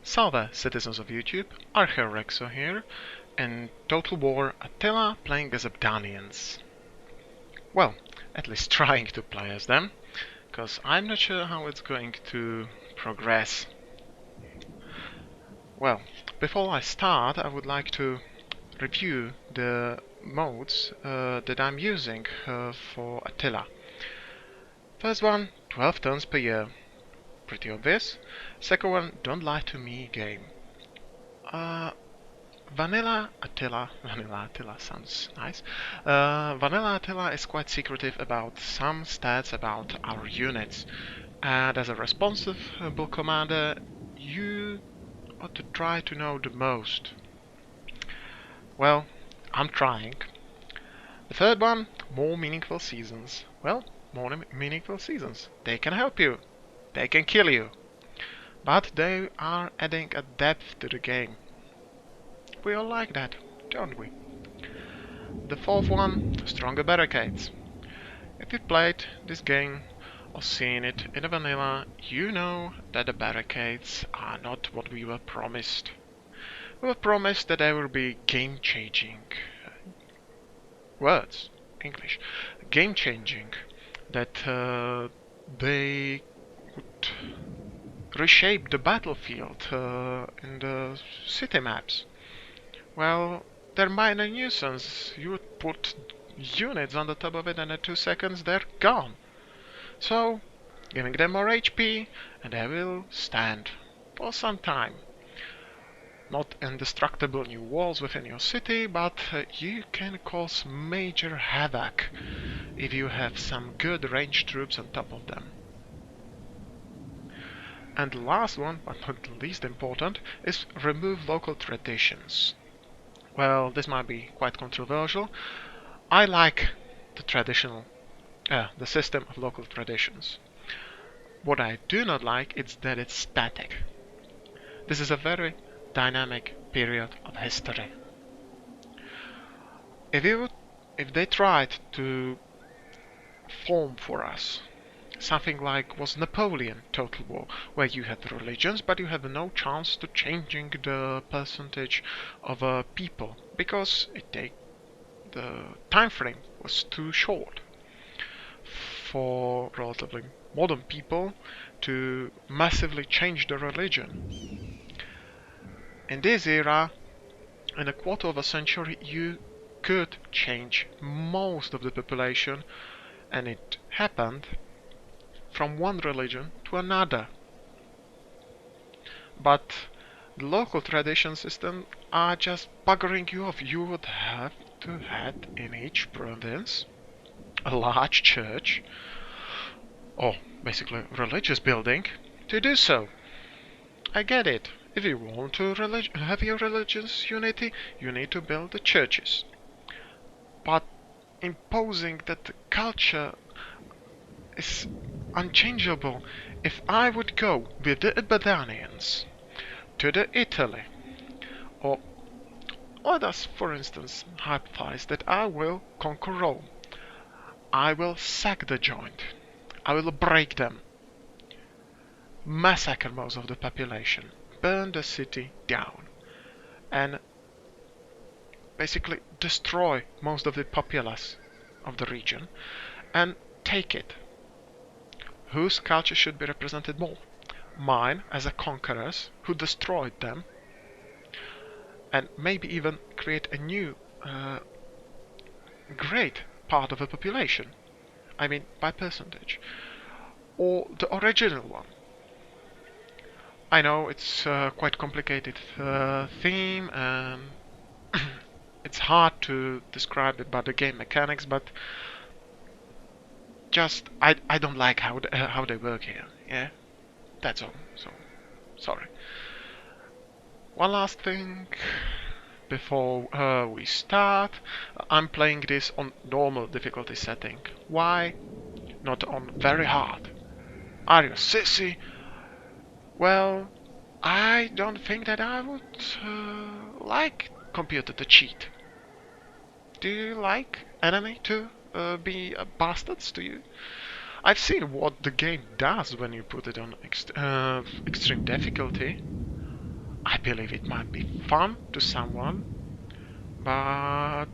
Salve, citizens of YouTube, Archerexo here, and Total War Attila playing as Ebdanians. Well, at least trying to play as them, because I'm not sure how it's going to progress. Well, before I start, I would like to review the modes that I'm using for Attila. First one, 12 turns per year. Pretty obvious. Second one, don't lie to me game. Vanilla Attila sounds nice. Vanilla Attila is quite secretive about some stats about our units, and as a responsible commander, you ought to try to know the most. Well, I'm trying. The third one, more meaningful seasons. Well, more meaningful seasons. They can help you. They can kill you. But they are adding a depth to the game. We all like that, don't we? The fourth one, stronger barricades. If you've played this game or seen it in a vanilla, you know that the barricades are not what we were promised. We were promised that they will be game-changing. Words, English. Game-changing. That they would reshape the battlefield in the city maps. Well, they're minor nuisance. You would put units on the top of it and in 2 seconds they're gone. So, giving them more HP and they will stand for some time. Not indestructible new walls within your city, but you can cause major havoc if you have some good ranged troops on top of them. And the last one, but not least important, is remove local traditions. Well, this might be quite controversial. I like the system of local traditions. What I do not like is that it's static. This is a very dynamic period of history. If they tried to form for us something like was Napoleon Total War, where you had religions, but you had no chance to changing the percentage of people, because the time frame was too short for relatively modern people to massively change the religion. In this era, in a quarter of a century, you could change most of the population, and it happened from one religion to another. But the local tradition system are just buggering you off. You would have to have in each province a large church, or basically religious building, to do so. I get it. If you want to have your religious unity, you need to build the churches. But imposing that the culture is unchangeable. If I would go with the Ebdanians to the Italy, or let us for instance hypothesize that I will conquer Rome, I will sack the joint, I will break them, massacre most of the population, burn the city down, and basically destroy most of the populace of the region, and take it. Whose culture should be represented more? Mine as a conquerors who destroyed them, and maybe even create a new great part of the population. I mean by percentage. Or the original one. I know it's quite complicated theme, and it's hard to describe it by the game mechanics, but just I don't like how they work here. Yeah, that's all. So sorry. One last thing before we start. I'm playing this on normal difficulty setting. Why not on very hard? Are you a sissy? Well, I don't think that I would like computer to cheat. Do you like enemy to be bastards to you? I've seen what the game does when you put it on extreme difficulty. I believe it might be fun to someone, but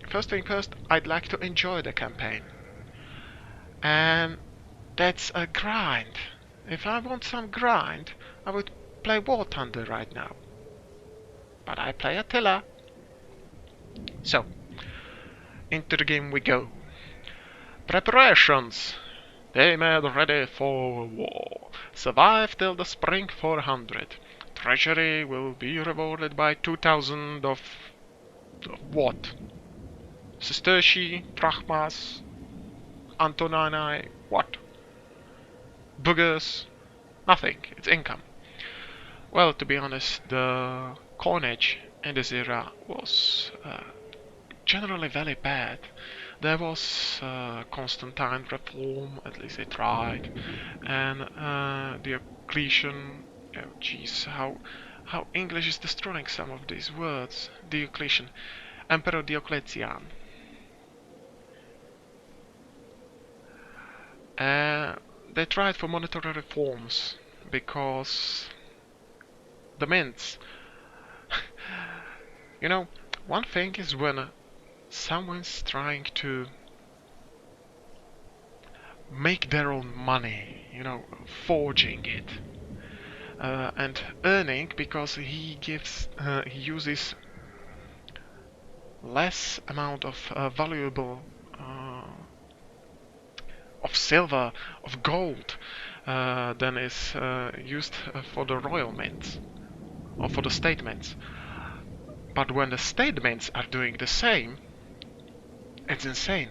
first thing first, I'd like to enjoy the campaign. And that's a grind. If I want some grind, I would play War Thunder right now. But I play Attila. So, into the game we go. Preparations. They made ready for war. Survive till the spring 400. Treasury will be rewarded by 2000 of what? Sestertii, drachmas, antonini, what? Boogers? Nothing. It's income. Well, to be honest, the coinage in this era was generally very bad. There was Constantine reform, at least they tried, and Diocletian. Oh, jeez, how English is destroying some of these words. Diocletian, Emperor Diocletian. They tried for monetary reforms because the mints. You know, one thing is when someone's trying to make their own money, you know, forging it and earning because he uses less amount of valuable of silver, of gold than is used for the royal mints or for the state mints. But when the state mints are doing the same, it's insane.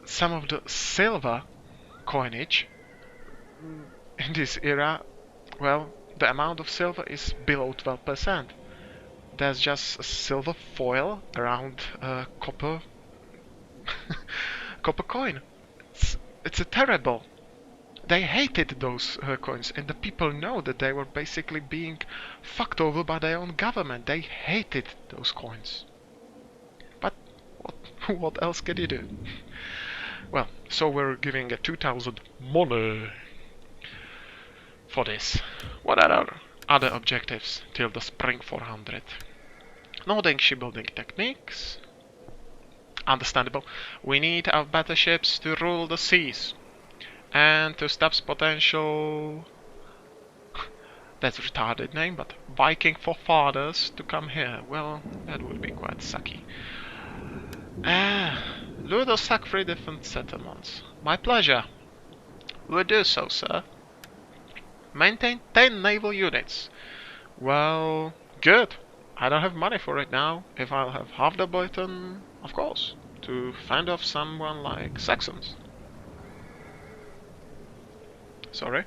Some of the silver coinage in this era, well, the amount of silver is below 12%. There's just a silver foil around copper copper coin. It's a terrible. They hated those coins, and the people know that they were basically being fucked over by their own government. They hated those coins. But what else can you do? Well, so we're giving a 2000 money for this. What are other objectives till the spring 400? Noting shipbuilding techniques. Understandable. We need our battleships to rule the seas and to stop potential. That's a retarded name, but Viking forefathers to come here. Well, that would be quite sucky. Lure or sack 3 different settlements. My pleasure. Will do so, sir. Maintain 10 naval units. Well, good. I don't have money for it now. If I'll have half the Britain, of course, to fend off someone like Saxons. Sorry.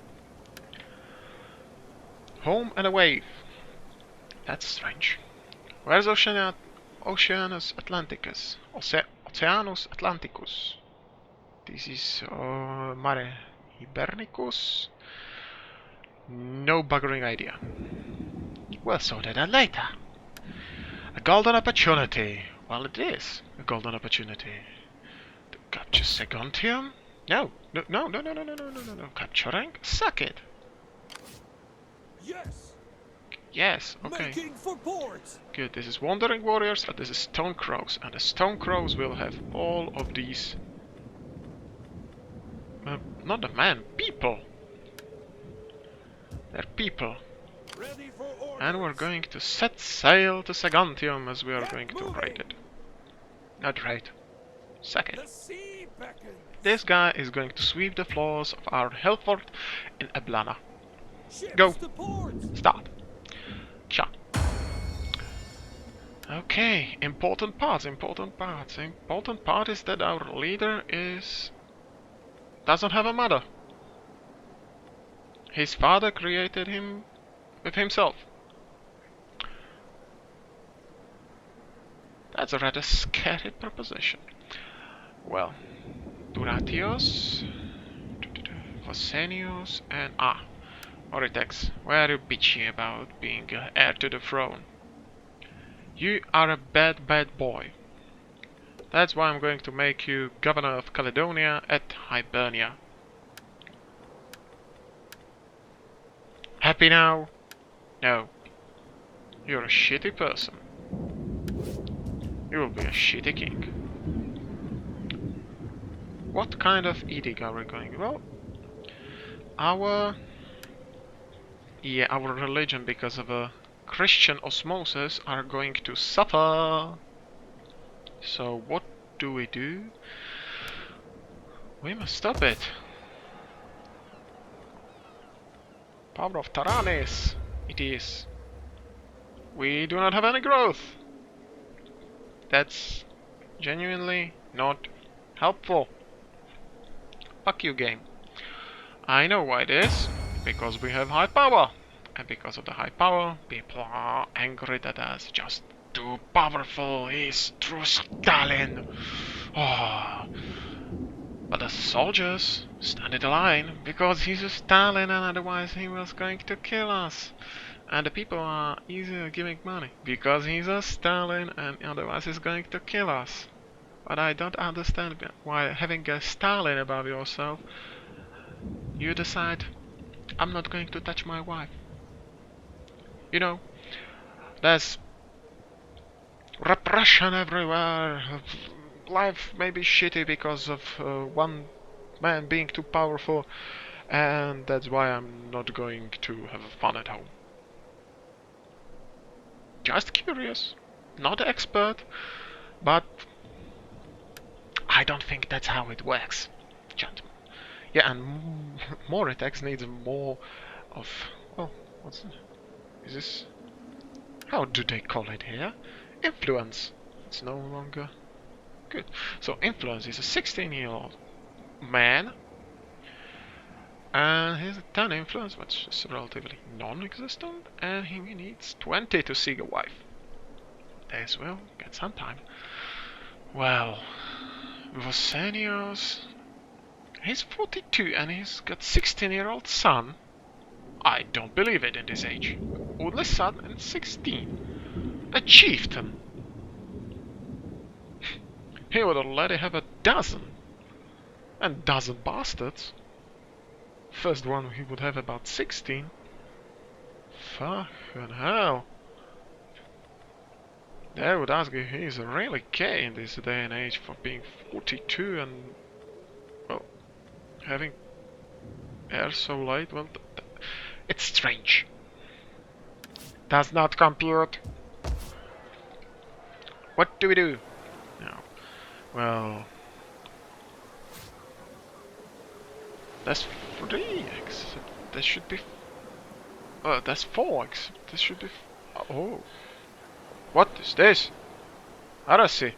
Home and away. That's strange. Where's Oceanus Atlanticus? Oceanus Atlanticus. This is Mare Hibernicus. No buggering idea. We'll sort it out later. A golden opportunity. Well, it is a golden opportunity. To capture Saguntium? No. Capturing? Suck it. Yes, okay. Making for port. Good, this is Wandering Warriors and this is Stone Crows. And the Stone Crows will have all of these... not the men, people. They're people. Ready for orders. And we're going to set sail to Saguntium as we are going to raid it. Not raid. Sack it. The sea beckons. This guy is going to sweep the floors of our hill fort in Eblana. Ships Go. to port. Start. Shot. Okay, important parts. Important part is that our leader doesn't have a mother. His father created him with himself. That's a rather scary proposition. Well, Duratios, Vasenius, and Oritex, why are you bitchy about being heir to the throne? You are a bad boy. That's why I'm going to make you governor of Caledonia at Hibernia. Happy now? No, you're a shitty person. You will be a shitty king. What kind of edict are we going? Well, our our religion, because of a Christian osmosis, are going to suffer. So what do? We must stop it. Power of Taranis. It is. We do not have any growth. That's genuinely not helpful. Fuck you, game. I know why it is. Because we have high power. And because of the high power, people are angry that us just too powerful. He's true Stalin. Oh. But the soldiers stand in the line because he's a Stalin and otherwise he was going to kill us. And the people are easily giving money because he's a Stalin and otherwise he's going to kill us. But I don't understand why having a Stalin above yourself, you decide, I'm not going to touch my wife. You know, there's repression everywhere. Life may be shitty because of one man being too powerful, and that's why I'm not going to have fun at home. Just curious, not expert, but I don't think that's how it works, gentlemen. Yeah, and Moritex needs more of, well, is this, how do they call it here? Influence. It's no longer good. So influence is a 16-year-old man, and he's a 10 influence, which is relatively non-existent, and he needs 20 to seek a wife. This will get some time. Well, Vosenius, he's 42 and he's got 16-year-old son. I don't believe it in this age. Only son and 16. A chieftain. He would already have a dozen. And dozen bastards. First one he would have about 16. Fucking hell. They would ask if he's really gay in this day and age for being 42 and, well, having hair so light. Well, it's strange. Does not compute. What do we do? No. Well, that's 3x. That should be. That's 4x. This should be. Oh. What is this? Heresy.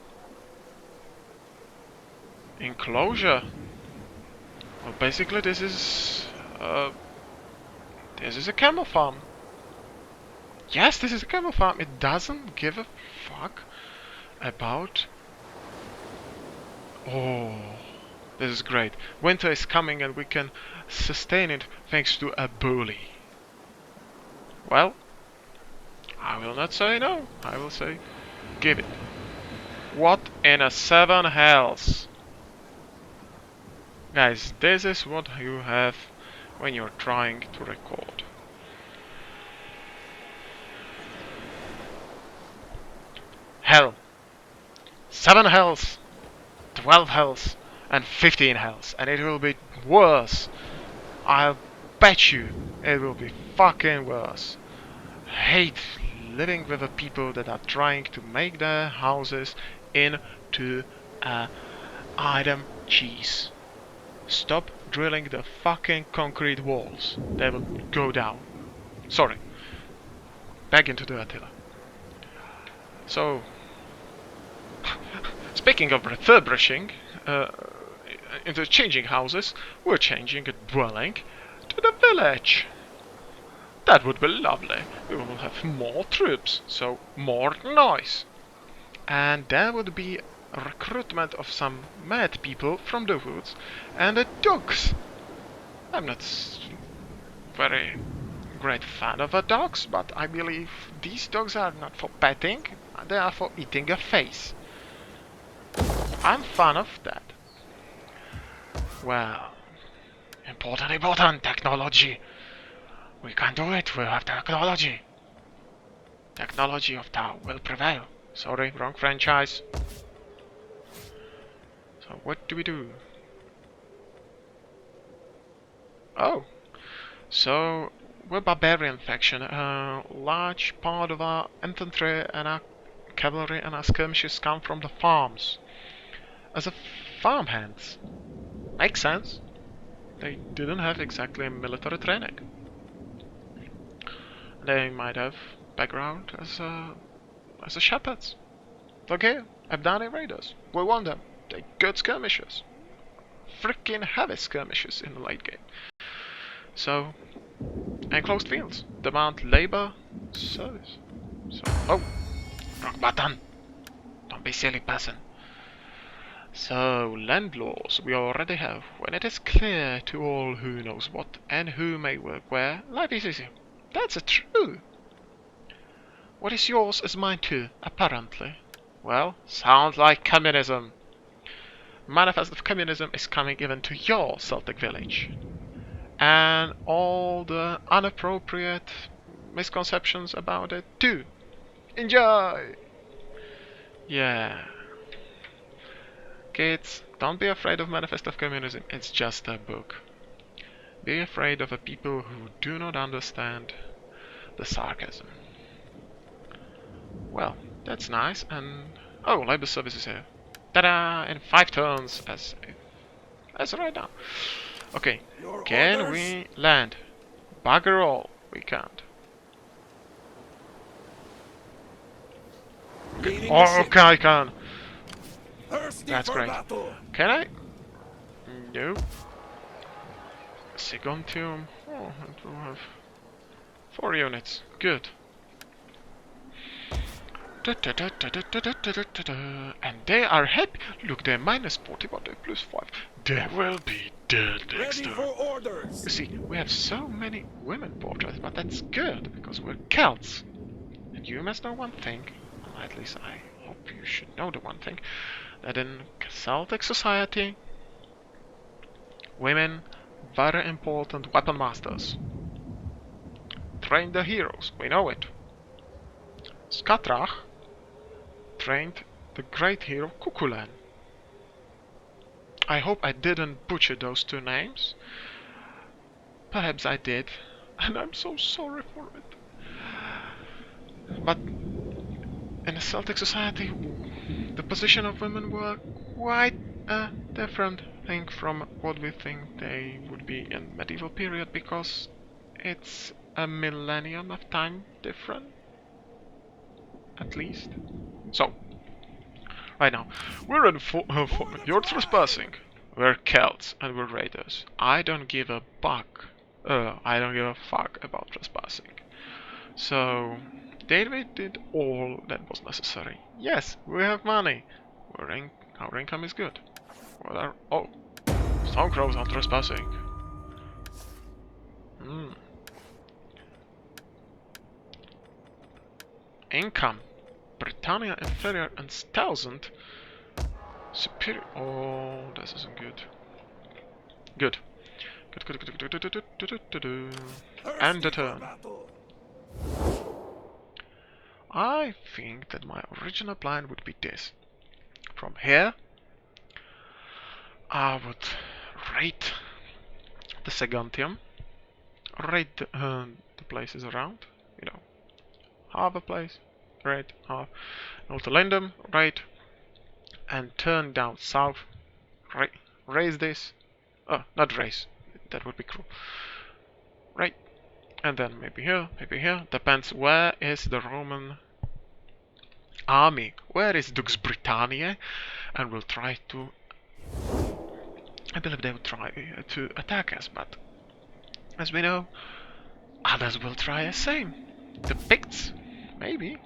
Enclosure. Well, basically, this is a camel farm. Yes, this is a camel farm. It doesn't give a fuck about. Oh, this is great. Winter is coming, and we can sustain it thanks to a bully. Well, I will not say no. I will say, give it. What in a 7 hells? Guys, this is what you have when you're trying to record. Hell. 7 hells, 12 hells, and 15 hells. And it will be worse. I'll bet you it will be fucking worse. Hate living with the people that are trying to make their houses into a item cheese. Stop drilling the fucking concrete walls. They will go down. Sorry. Back into the Attila. So, speaking of refurbishing, into changing houses, we're changing a dwelling to the village. That would be lovely. We will have more troops, so more noise. And there would be a recruitment of some mad people from the woods and the dogs. I'm not very great fan of the dogs, but I believe these dogs are not for petting, they are for eating a face. I'm fan of that. Well, important technology. We can do it, we have technology. Technology of Tau will prevail. Sorry, wrong franchise. So what do we do? Oh, so we're barbarian faction. A large part of our infantry and our cavalry and our skirmishers come from the farms. As a farmhands. Makes sense. They didn't have exactly military training. They might have background as a shepherds. Look here, Ebdani raiders. We want them. They're good skirmishers. Freaking heavy skirmishers in the late game. So, enclosed fields demand labor service. So, oh, wrong button. Don't be silly person. So, land laws we already have. When it is clear to all who knows what and who may work where, life is easy. That's true. What is yours is mine too, apparently. Well, sounds like communism. Manifest of communism is coming even to your Celtic village. And all the inappropriate misconceptions about it too. Enjoy! Yeah. Kids, don't be afraid of Manifest of Communism, it's just a book. Be afraid of a people who do not understand the sarcasm. Well, that's nice, and... oh, labor service is here. Ta-da! In 5 turns, as right now. Okay, Your can orders? we land? Bugger all, we can't. Leading the Oh, ship. okay, I can. Thirsty That's for great. battle. Can I? No. Segontium. Oh, it will have 4 units. Good. And they are happy. Look, they're minus 40, but they're plus 5. They will be dead next Ready turn. for orders. You see, we have so many women portraits, but that's good, because we're Celts. And you must know one thing, well, at least I hope you should know the one thing, that in Celtic society, women, very important weapon masters. Train the heroes, we know it. Skatrach trained the great hero Cuchulainn. I hope I didn't butcher those 2 names. Perhaps I did, and I'm so sorry for it. But in a Celtic society, the position of women were quite a different thing from what we think they would be in medieval period, because it's a millennium of time different, at least. So, right now, we're in you're trespassing. We're Celts and we're raiders. I don't give a fuck. I don't give a fuck about trespassing. So, David did all that was necessary. Yes, we have money. Our income is good. Oh, some crows are trespassing. Income. Britannia inferior and 1000. Superior. Oh, this isn't good. Good. Good. And the turn. I think that my original plan would be this. From here, I would raid the Saguntium, raid the places around, you know, half a place, raid, half, Northlindum, raid, and turn down south, raise this, not raise, that would be cruel, right, and then maybe here, depends where is the Roman army, where is Dux Britanniae, and we'll try to, I believe they will try to attack us, but as we know, others will try the same. The Picts, maybe.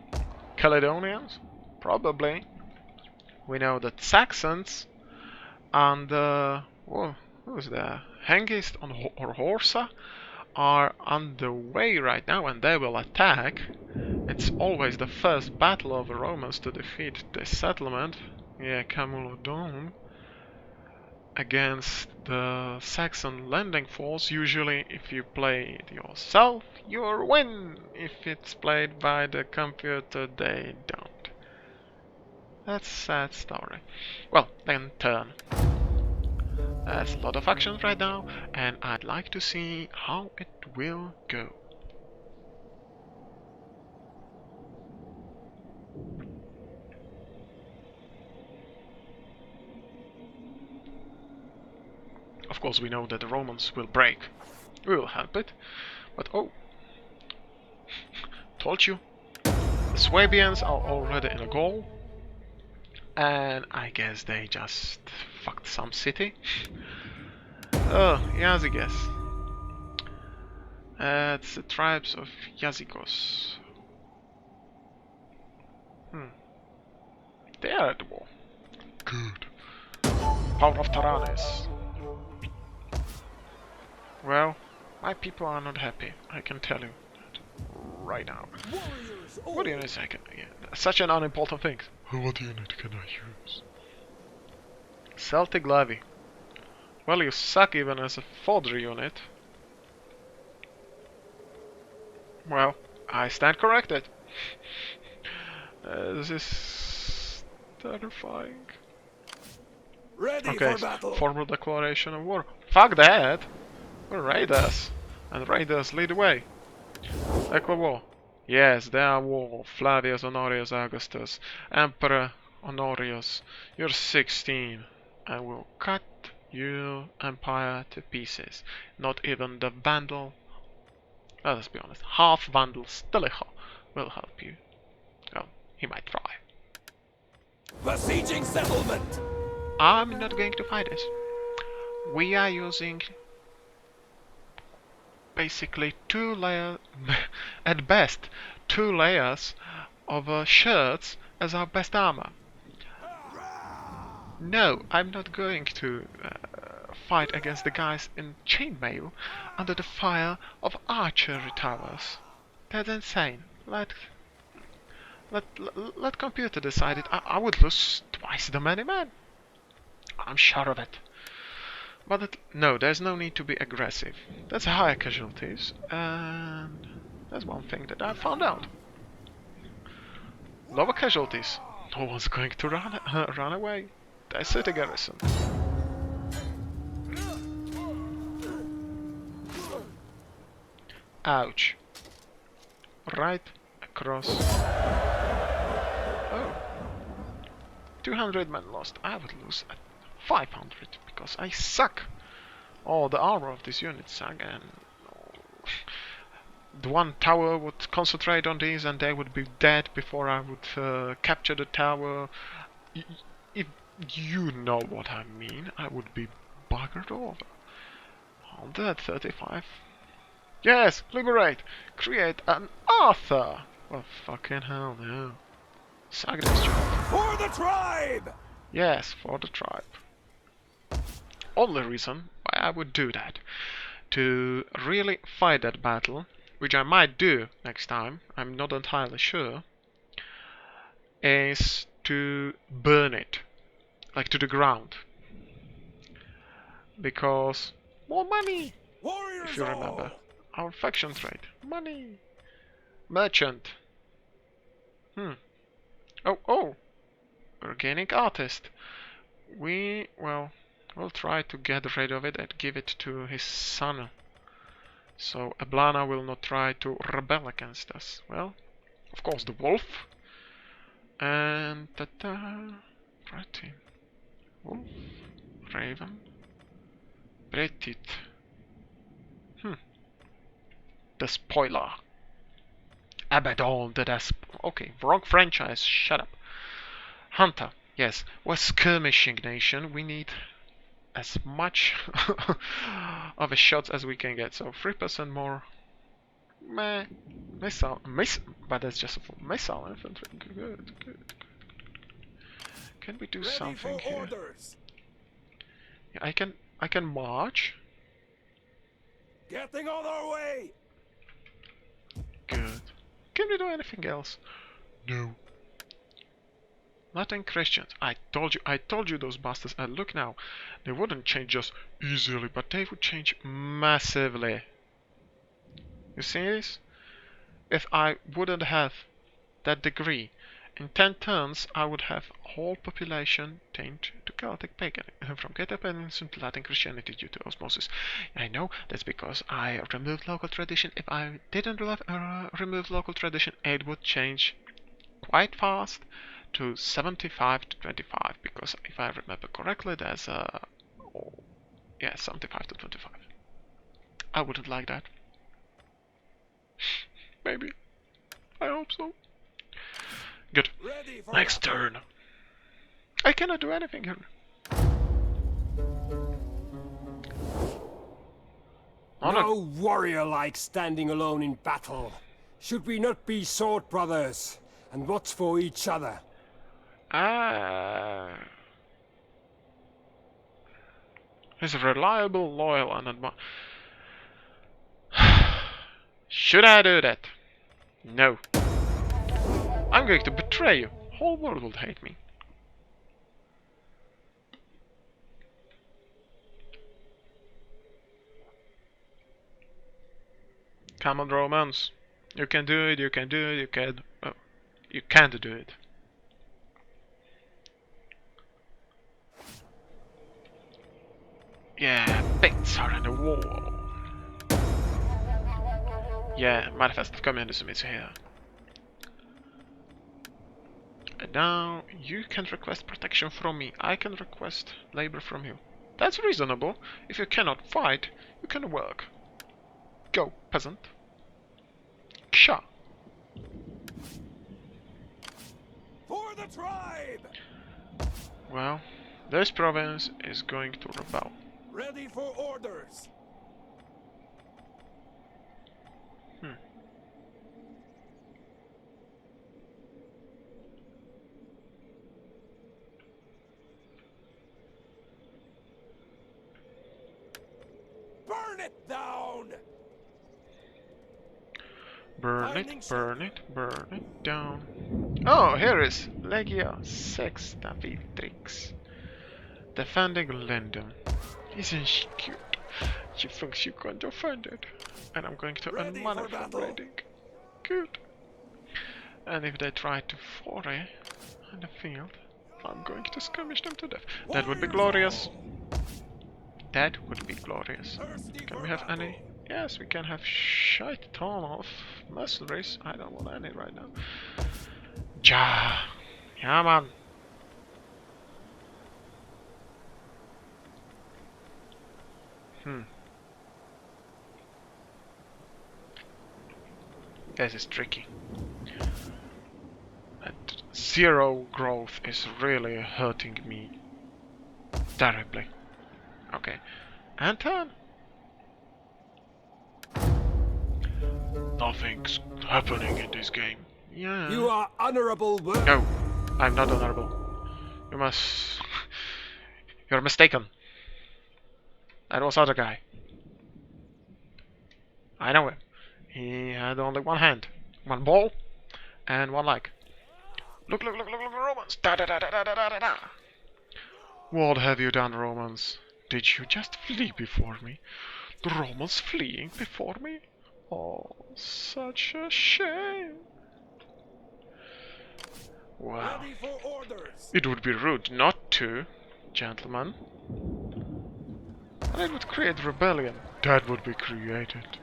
Caledonians, probably. We know that Saxons and who's there? Hengist or Horsa are on the way right now, and they will attack. It's always the first battle of the Romans to defeat this settlement. Yeah, Camulodon. against the Saxon landing force. Usually, if you play it yourself, you win. If it's played by the computer, they don't. That's a sad story. Well, then turn. There's a lot of action right now, and I'd like to see how it will go. Of course, we know that the Romans will break. We will help it. But oh, told you. The Swabians are already in a goal. And I guess they just fucked some city. Oh, Yazigos. It's the tribes of Yazigos. They are at the war. Good. Power of Taranis. Well, my people are not happy. I can tell you that right now. What units I can? Yeah, such an unimportant thing. What unit can I use? Celtic Levy. Well, you suck even as a fodder unit. Well, I stand corrected. This is terrifying. Ready Okay, for battle. formal declaration of war. Fuck that! We're raiders, and raiders lead the way. Declare war. Yes, they are war. Flavius Honorius Augustus, Emperor Honorius, you're 16, and we'll cut your empire to pieces. Not even the Vandal, let's be honest, half Vandal Stilicho will help you. Well, he might try. Besieging settlement. I'm not going to fight this. We are using basically two layers, at best, two layers of shirts as our best armor. No, I'm not going to fight against the guys in chainmail under the fire of archery towers. That's insane. Let computer decide it. I would lose twice the many men. I'm sure of it. But no, there's no need to be aggressive. That's higher casualties, and that's one thing that I found out. Lower casualties. No one's going to run away. There's city garrison. Ouch. Right across. Oh. 200 men lost. I would lose at 500 because I suck. Oh, the armor of this unit suck, and the one tower would concentrate on these and they would be dead before I would capture the tower. If you know what I mean, I would be buggered over. 135. Yes, liberate! Create an Arthur! Well, fucking hell no. Suck this job. For the tribe! Yes, for the tribe. Only reason why I would do that, to really fight that battle, which I might do next time, I'm not entirely sure, is to burn it, like to the ground. Because more money, Warriors if you remember. all! Our faction trade. Money. Merchant. Oh. We're gaining artist. We'll try to get rid of it and give it to his son. So Eblana will not try to rebel against us. Well, of course the wolf. And red team. Wolf. Raven. Bretit. The spoiler. Abaddon, okay, wrong franchise, shut up. Hunter, yes, we're skirmishing nation, we need as much of a shots as we can get, so 3% more. Meh. Missile, but that's just for missile infantry, good. Can we do Ready something for here? orders. Yeah, I can march. Getting on our way! Good. Can we do anything else? No. Latin Christians. I told you those bastards. And look now, they wouldn't change just easily, but they would change massively. You see this? If I wouldn't have that degree, in 10 turns I would have whole population changed to Celtic pagan, from Celtic paganism to Latin Christianity due to osmosis. I know that's because I removed local tradition. If I didn't remove local tradition, it would change quite fast to 75 to 25, because if I remember correctly, there's a yeah, 75 to 25. I wouldn't like that. Maybe. I hope so. Good. Next turn. I cannot do anything here. No warrior like standing alone in battle. Should we not be sword brothers and watch for each other? He's reliable, loyal, and should I do that? No. I'm going to betray you. Whole world will hate me. Come on, Romans. You can do it, you can do it, you can... Oh, you can't do it. Yeah, bits are on the wall. Yeah, Manifest of Communism is here. And now you can request protection from me. I can request labor from you. That's reasonable. If you cannot fight, you can work. Go, peasant. Ksha. For the tribe! Well, this province is going to rebel. Ready for orders! Burn it down! Burn it, burn it, burn it down. Oh, here is Legia Sexta Vitrix. Defending Linden. Isn't she cute? She thinks you can't defend it. And I'm going to unmana from raiding. Good. And if they try to foray in the field, I'm going to skirmish them to death. That would be glorious. That would be glorious. Can we have any? Yes, we can have shite ton of mercenaries. I don't want any right now. Ja. Yeah, man. This is tricky. And zero growth is really hurting me terribly. Okay. Anton? Nothing's happening in this game. Yeah. You are honorable. No, I'm not honorable. You must... You're mistaken. That was other guy. I know him. He had only one hand, one ball, and one leg. Look, Romans! Da da da da da da da da! What have you done, Romans? Did you just flee before me? The Romans fleeing before me? Oh, such a shame. Well, it would be rude not to, gentlemen. And it would create rebellion. That would be created.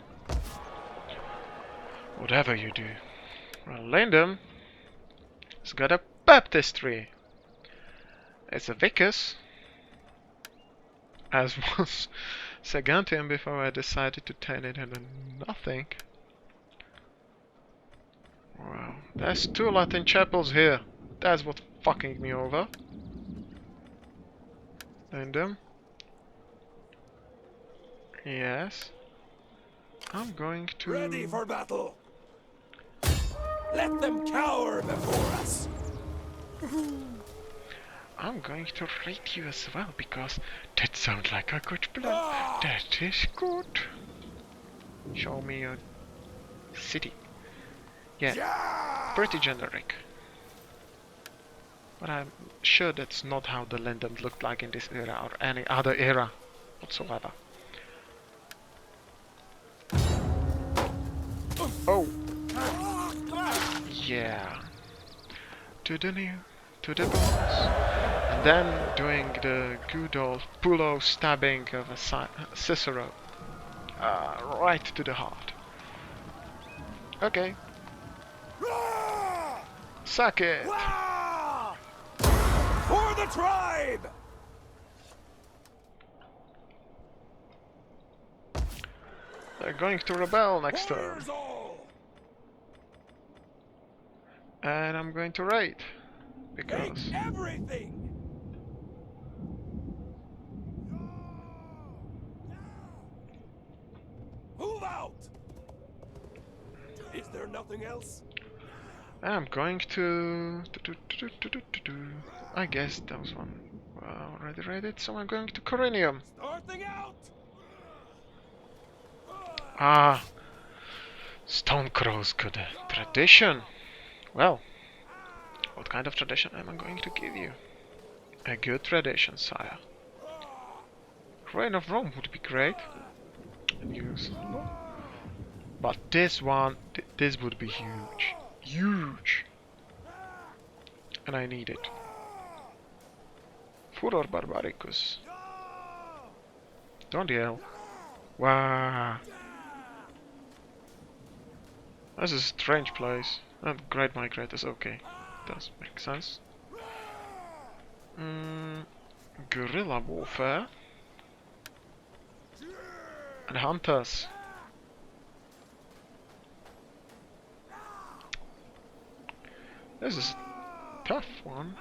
Whatever you do. Well, Lindum has got a baptistry. It's a vicus, as was Sagantium before I decided to turn it into nothing. Wow, there's 2 Latin chapels here. That's what's fucking me over. Lindum. Yes. I'm going to... Ready for battle! Let them cower before us! I'm going to raid you as well, because that sounds like a good plan. That is good. Show me your city. Yeah, pretty generic. But I'm sure that's not how the Lindum looked like in this era or any other era whatsoever. Oh! Yeah. To the bones. And then doing the good old Pulo stabbing of a Cicero. Right to the heart. Okay. Suck it! For the tribe! They're going to rebel next turn. Warriors all! And I'm going to raid. Because... Take everything! Move out! Is there nothing else? I'm going to... I guess that was one already raided, so I'm going to Corinium. Starting out! Ah, Stonecrow's good tradition. Well, what kind of tradition am I going to give you? A good tradition, sire. Reign of Rome would be great. But this one, this would be huge. Huge! And I need it. Furor Barbaricus. Don't yell. Wow. This is a strange place. And Great Migrate is okay. Does make sense. Guerrilla warfare. And hunters. This is a tough one.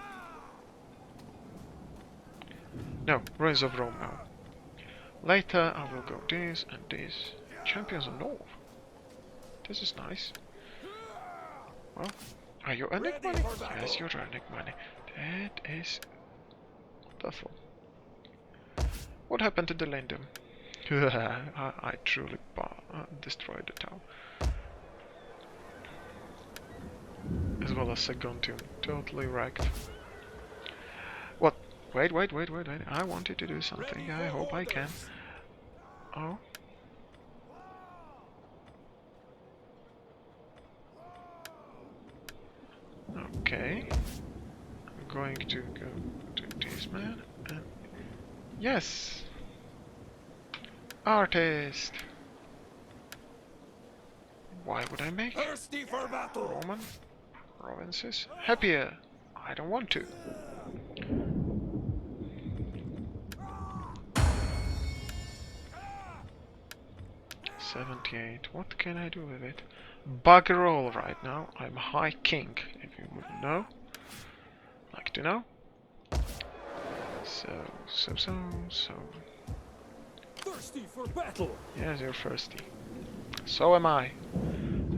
No, Rise of Rome now. Later I will go this and this. Champions of North. This is nice. Well, are you Enigmani? Yes, you're Enigmani. That is wonderful. What happened to the Lindum? I truly destroyed the town. As well as Saguntium. Totally wrecked. What? Wait. I wanted to do something. I hope I can. Oh. Okay. I'm going to go to this man. And yes! Artist! Why would I make Thirsty for battle! Roman provinces happier? I don't want to. $78. What can I do with it? Bugger all right now. I'm High King, if you wouldn't know. Like to know? So. Thirsty for battle! Yes, you're thirsty. So am I.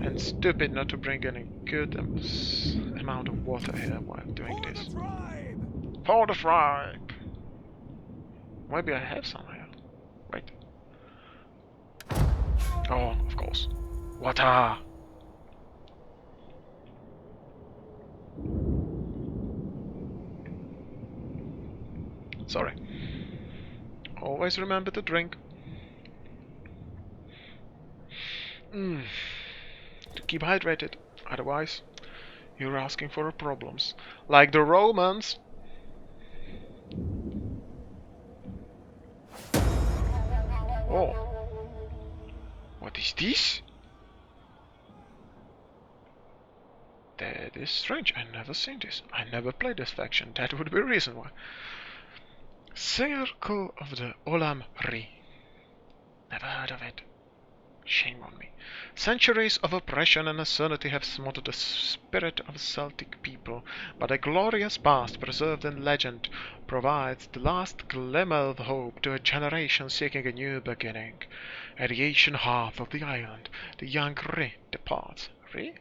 And stupid not to bring any good amount of water here while doing For this. the tribe! For the tribe! Maybe I have some here. Wait. Oh, of course. Water! Sorry. Always remember to drink. To keep hydrated. Otherwise, you're asking for problems. Like the Romans. Oh. What is this? That is strange. I never seen this. I never played this faction. That would be a reason why. Circle of the Olam Ri. Never heard of it. Shame on me. Centuries of oppression and insanity have smothered the spirit of Celtic people, but a glorious past preserved in legend provides the last glimmer of hope to a generation seeking a new beginning. At the ancient hearth of the island, the young Ri departs. Ri?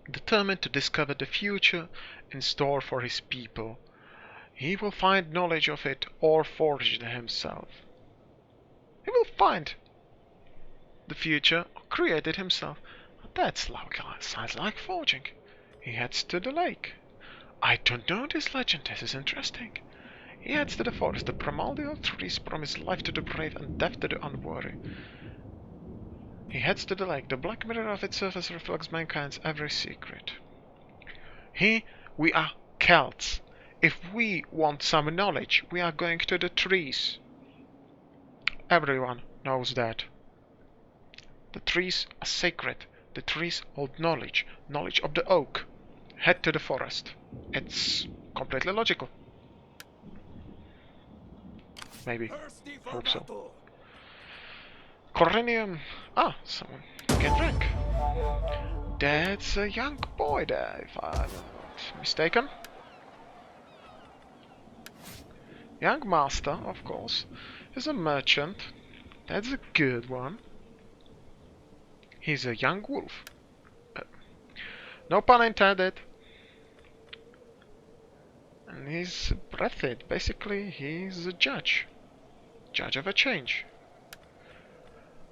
Determined to discover the future in store for his people. He will find knowledge of it or forge it himself. He will find the future or create it himself. That sounds like forging. He heads to the lake. I don't know this legend. This is interesting. He heads to the forest. The primordial trees promise life to the brave and death to the unwary. He heads to the lake. The black mirror of its surface reflects mankind's every secret. We are Celts. If we want some knowledge, we are going to the trees. Everyone knows that. The trees are sacred. The trees hold knowledge. Knowledge of the oak. Head to the forest. It's completely logical. Maybe. Hope so. Corinium. Ah, someone can drink. That's a young boy there, if I'm not mistaken. Young master, of course. He's a merchant. That's a good one. He's a young wolf. No pun intended. And he's breathed. Basically, he's a judge. Judge of a change.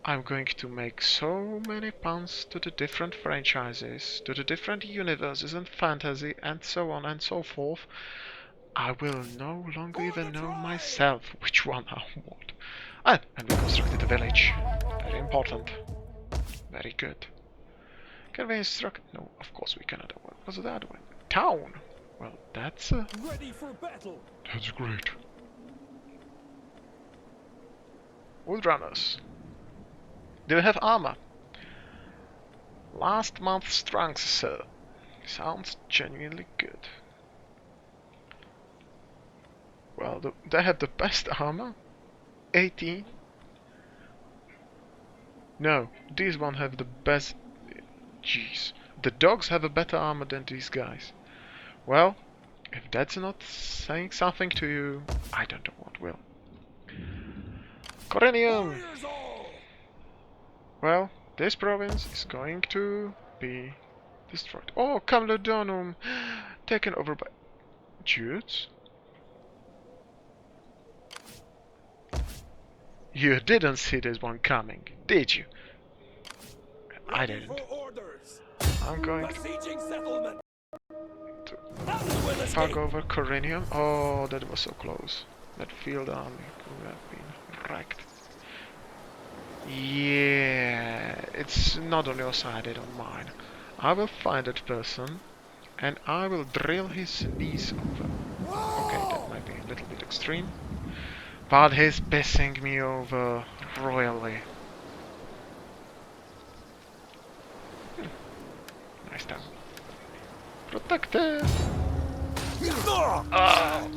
I'm going to make so many puns to the different franchises, to the different universes and fantasy, and so on and so forth. I will no longer even know myself which one I want. And we constructed a village. Very important. Very good. Can we instruct? No, of course we cannot. What was the other one? Town. Well, that's ready for battle. That's great. Woodrunners. Do you have armor? Last month's strength, sir. Sounds genuinely good. Well, they have the best armor. 18. No, these one have the best. Jeez, the dogs have a better armor than these guys. Well, if that's not saying something to you, I don't know what will. Corinium! Well, this province is going to be destroyed. Oh, Camlodonum! Taken over by Jutes? You didn't see this one coming, did you? I didn't. I'm going to fuck over Corinium. Oh, that was so close. That field army could have been wrecked. Yeah, it's not on your side, it's on mine. I will find that person and I will drill his knees over. Okay, that might be a little bit extreme. But he's pissing me over royally. Nice time. Protected! Oh.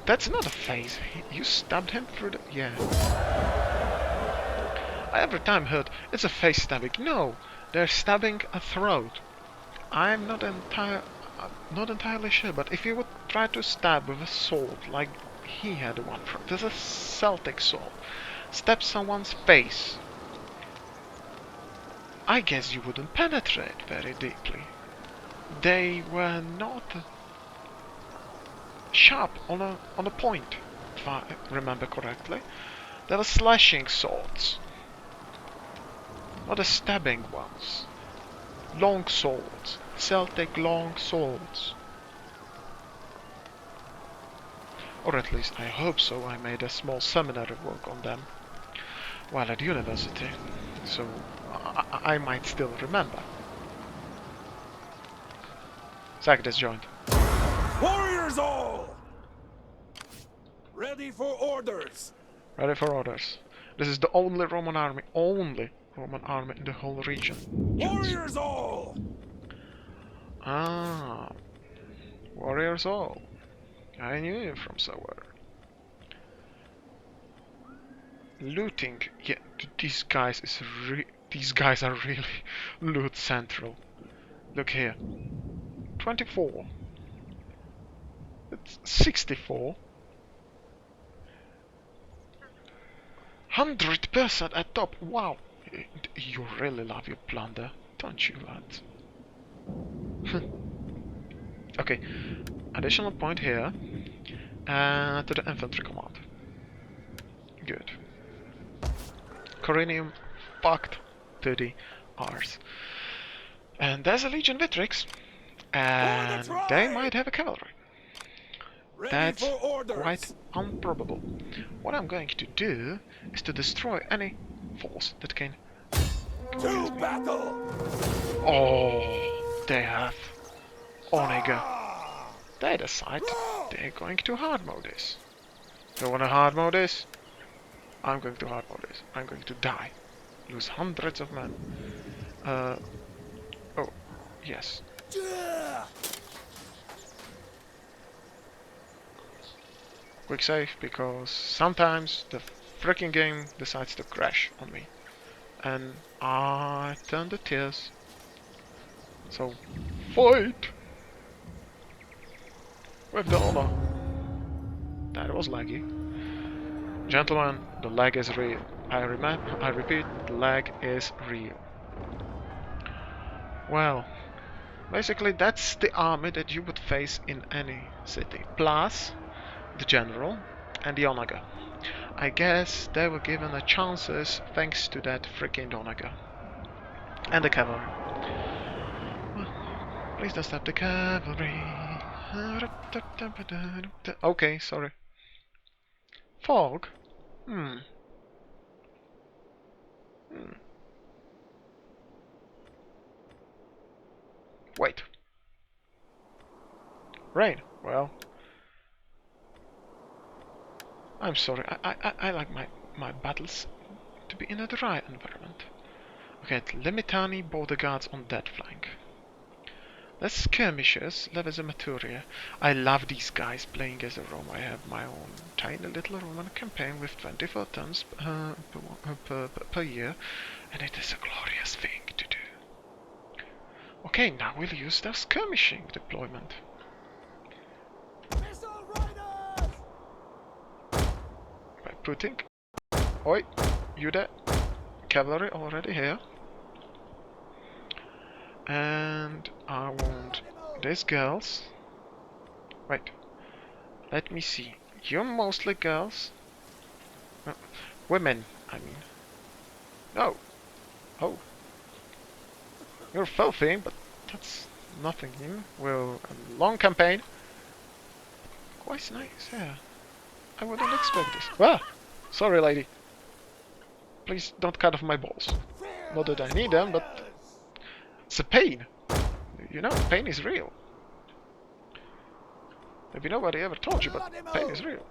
That's not a phase. You stabbed him through the... Yeah. I every time heard it's a face stabbing. No, they're stabbing a throat. I'm not entirely sure, but if you would try to stab with a sword like he had one from, there's a Celtic sword, stab someone's face, I guess you wouldn't penetrate very deeply. They were not sharp on a point, if I remember correctly. They were slashing swords, not the stabbing ones. Long swords, Celtic long swords. Or at least I hope so. I made a small seminary work on them while at university, so I might still remember. Zach has joined. Warriors all! Ready for orders! Ready for orders. This is the only Roman army in the whole region. Warriors all! Ah, warriors all. I knew you from somewhere. Looting. Yeah, these guys are really loot central. Look here. 24. It's 64. 100% at top. Wow. You really love your plunder, don't you, lads? Okay. Additional point here. To the infantry command. Good. Corinium packed 30 Rs. And there's a Legion Vitrix. And they might have a cavalry. Ready That's for orders. quite improbable. What I'm going to do is to destroy any force that can... To battle. Oh, they have Onega. They decide they're going to hard mode this. You wanna hard mode this? I'm going to hard mode this. I'm going to die. Lose hundreds of men. Oh, yes. Quick save, because sometimes the freaking game decides to crash on me. And I turn the tears. So, fight! With the honor. That was laggy. Gentlemen, the lag is real. I repeat, the lag is real. Well, basically that's the army that you would face in any city. Plus, the general and the onaga. I guess they were given the chances thanks to that freaking onaga. And the cavalry. Well, please don't stop the cavalry. Okay, sorry. Fog? Hmm. Wait. Rain. Well, I'm sorry. I like my battles to be in a dry environment. Okay, Limitani border guards on that flank. Let's skirmishers, Leves and Maturia. I love these guys playing as a Rome. I have my own tiny little Roman campaign with 24 tons per year, and it is a glorious thing to do. Okay, now we'll use their skirmishing deployment. By putting... Oi, you there? Cavalry already here. And I want these girls. Wait, let me see. You're mostly girls. Women, I mean. No. Oh. You're filthy, but that's nothing new. Well, a long campaign. Quite nice, yeah. I wouldn't expect this. Ah! Sorry, lady. Please don't cut off my balls. Not that I need them, but it's a pain. You know, pain is real. Maybe nobody ever told you, but pain is real.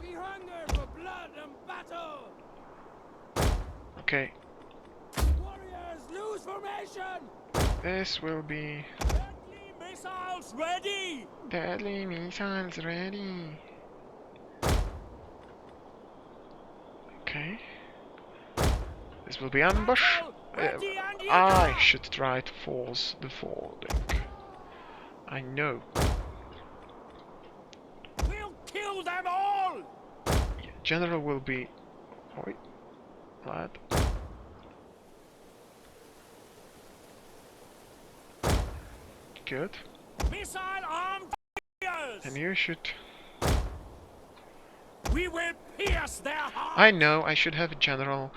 We hunger for blood and battle. Okay. Warriors, lose formation. This will be... Deadly missiles ready. Deadly missiles ready. Okay. This will be ambush. I should try to force the fording. I know. We'll kill them all. Yeah, general will be... Oi, lad. Good. Missile armed warriors. And you should... We will pierce their hearts. I know I should have a general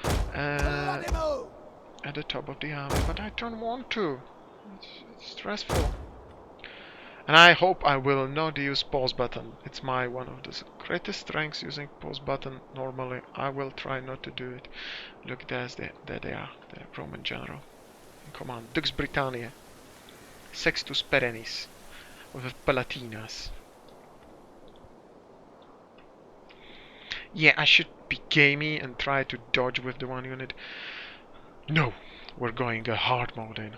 at the top of the army, but I don't want to. It's stressful. And I hope I will not use pause button. It's my one of the greatest strengths using pause button. Normally I will try not to do it. Look, there they are, the Roman general in command. Dux Britannia, Sextus Perennis, with Palatinas. Yeah, I should be gamey and try to dodge with the one unit. No, we're going a hard mode in.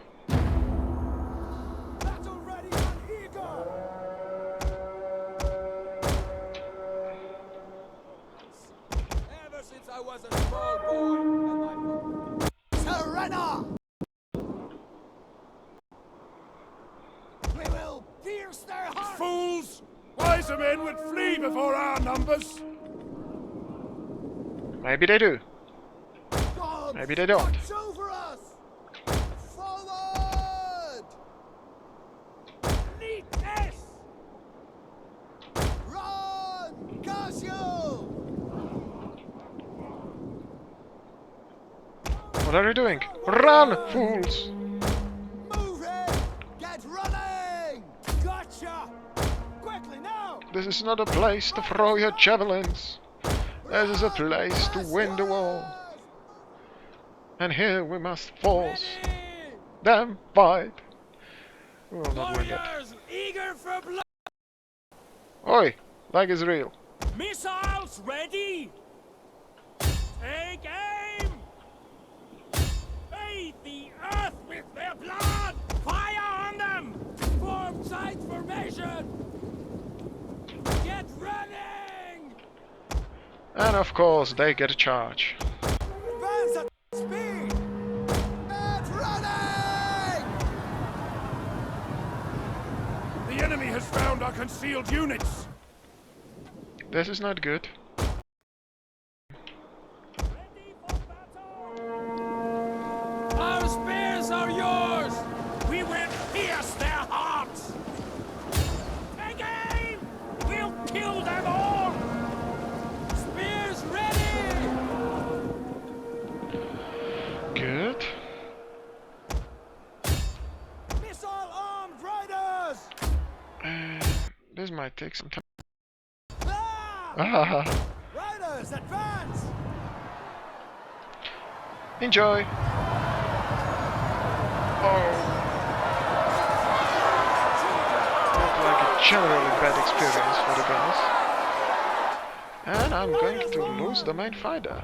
Battle ready and eager. Ever since I was a small boy, and my Serena. We will pierce their hearts. Fools! Wiser men would flee before our numbers. Maybe they do. Maybe they don't. Watch over us. Forward! Lead this! Run, Casio! What are you doing? Run, fools! Move it! Get running! This is not a place to throw your javelins. This is a place to win the war. And here we must force them fight. We will not win that. Eager for blood. Oi! Lag is real. Missiles ready! Take aim! Bathe the earth with their blood! Fire on them! Form sight formation! Get running! And of course they get a charge. Advance at speed! Get running! The enemy has found our concealed units! This is not good. Our spears are yours! We will pierce their hearts! Take aim! We'll kill them all! Spears ready! Good. Missile-armed riders! This might take some time. Ah! Riders, advance! Enjoy! Oh! Looked like a generally bad experience for the guys. And I'm going to lose the main fighter.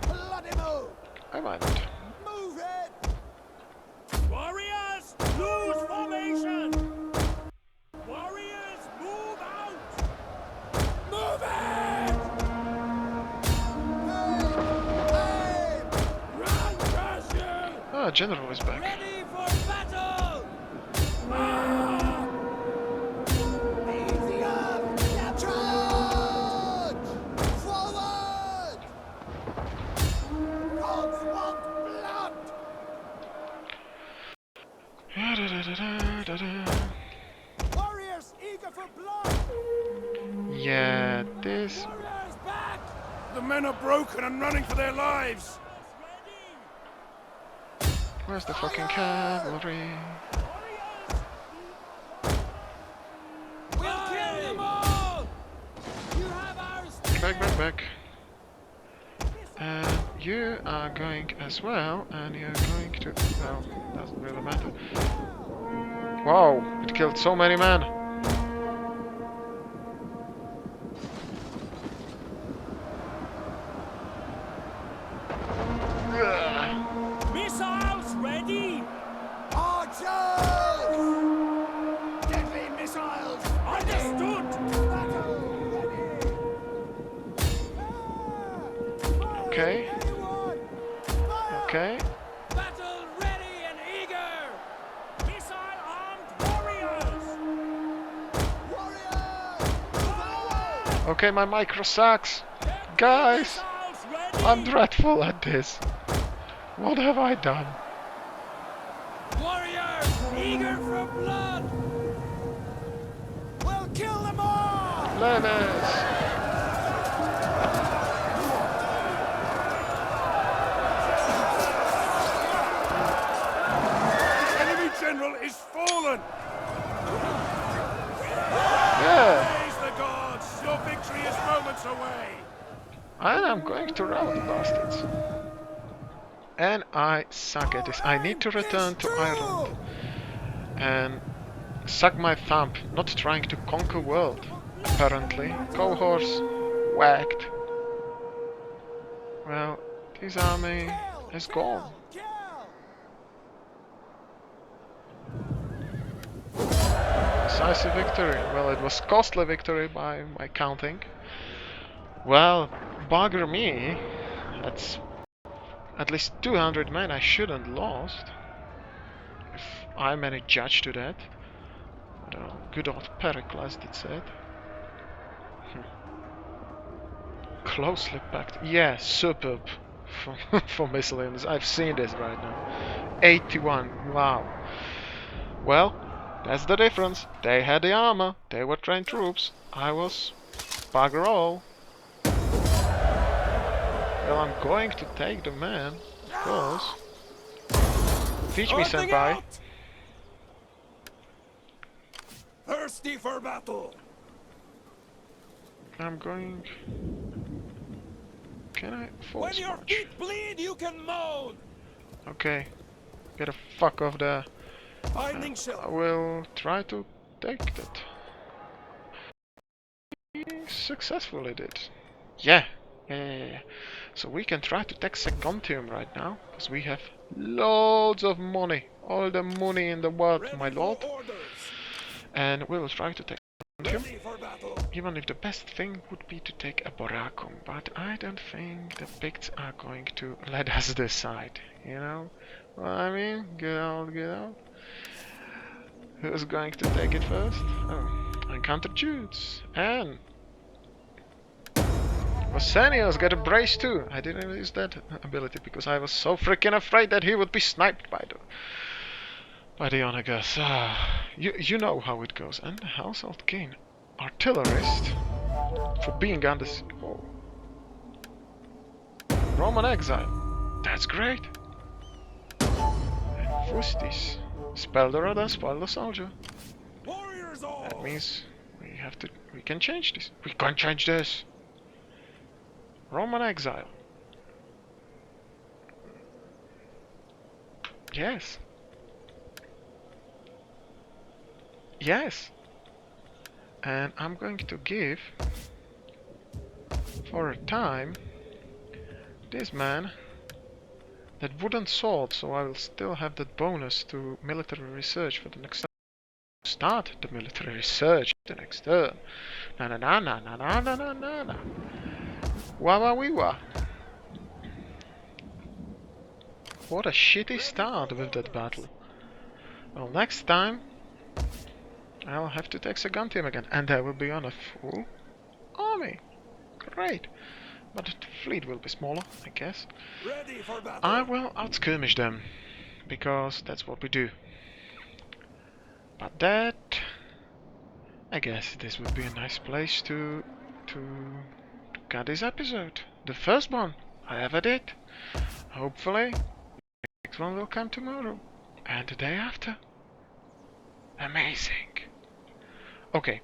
Bloody move! I might not. Move it! Warriors, lose formation! Warriors, move out! Move it! Aim! Run, Russian! Ah, General is back. Ready for battle! Ah! Easy up! Charge! Forward! Dogs want blood! Warriors eager for blood! Yeah, this... Warriors back! The men are broken and running for their lives! Where's the fucking cavalry? We'll kill them all! You have our Back, back, back. And you are going as well, and you're going to... Well, doesn't really matter. Wow, it killed so many men. missiles ready! Archers! Deadly missiles! Understood! Battle ready! Okay. Anyone! Fire! Okay. Battle ready and eager! Missile-armed warriors! Warriors! Forward! Okay, my micro sucks. Guys, Missiles ready! I'm dreadful at this. What have I done? Warriors, eager for blood! We'll kill them all! Levis! Enemy general is fallen! Yeah! Praise the gods! Your victory is moments away! And I'm going to rout the bastards. And I suck at this. I need to return to Ireland and suck my thumb, not trying to conquer world. Apparently, cohorts whacked. Well, this army is gone. Decisive victory. Well, it was costly victory by my counting. Well, bugger me. That's at least 200 men I shouldn't lost. If I'm any judge to that. I don't know, good old Pericles did say it. Closely packed. Yeah, superb for miscellaneous. I've seen this right now. 81. Wow. Well, that's the difference. They had the armor. They were trained troops. I was bugger all. Well, I'm going to take the man, of course. Teach me, senpai. Thirsty for battle! I'm going... Can I When force your march? feet bleed, you can moan. Okay, get the fuck off there. Finding I shelter. will try to take that. He successfully did. Yeah. Yeah. So we can try to take Segontium right now, because we have loads of money. All the money in the world, Ready my for lord. orders. And we will try to take Segontium. Ready for battle. Even if the best thing would be to take a Boracum, but I don't think the Picts are going to let us decide, you know? What I mean? Get out. Who's going to take it first? Oh, Encounter Jutes. And Rosenio's got a brace too. I didn't use that ability because I was so freaking afraid that he would be sniped by the Onagas. You know how it goes. And the household gain artillerist for being on this. Oh. Roman exile. That's great. And Fustis. Spell the Rada, spoil the soldier. Warriors all. That means we can change this. We can change this. Roman exile. Yes. Yes. And I'm going to give, for a time, this man that wooden sword, so I will still have that bonus to military research for the next time. Start the military research the next turn. Na na na na na na na na na na. Wah wah wee wah. What a shitty start with that battle. Well, next time I'll have to take Saguntium again, and I will be on a full army. Great. But the fleet will be smaller, I guess. Ready for battle. I will outskirmish them, because that's what we do. But that... I guess this would be a nice place to cut this episode. The first one I ever did. Hopefully, the next one will come tomorrow. And the day after. Amazing. Okay.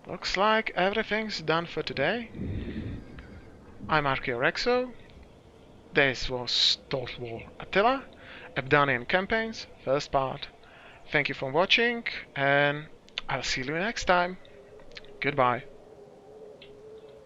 Looks like everything's done for today. I'm Archeorexo. This was Total War Attila, Ebdanian Campaigns, first part. Thank you for watching, and I'll see you next time. Goodbye.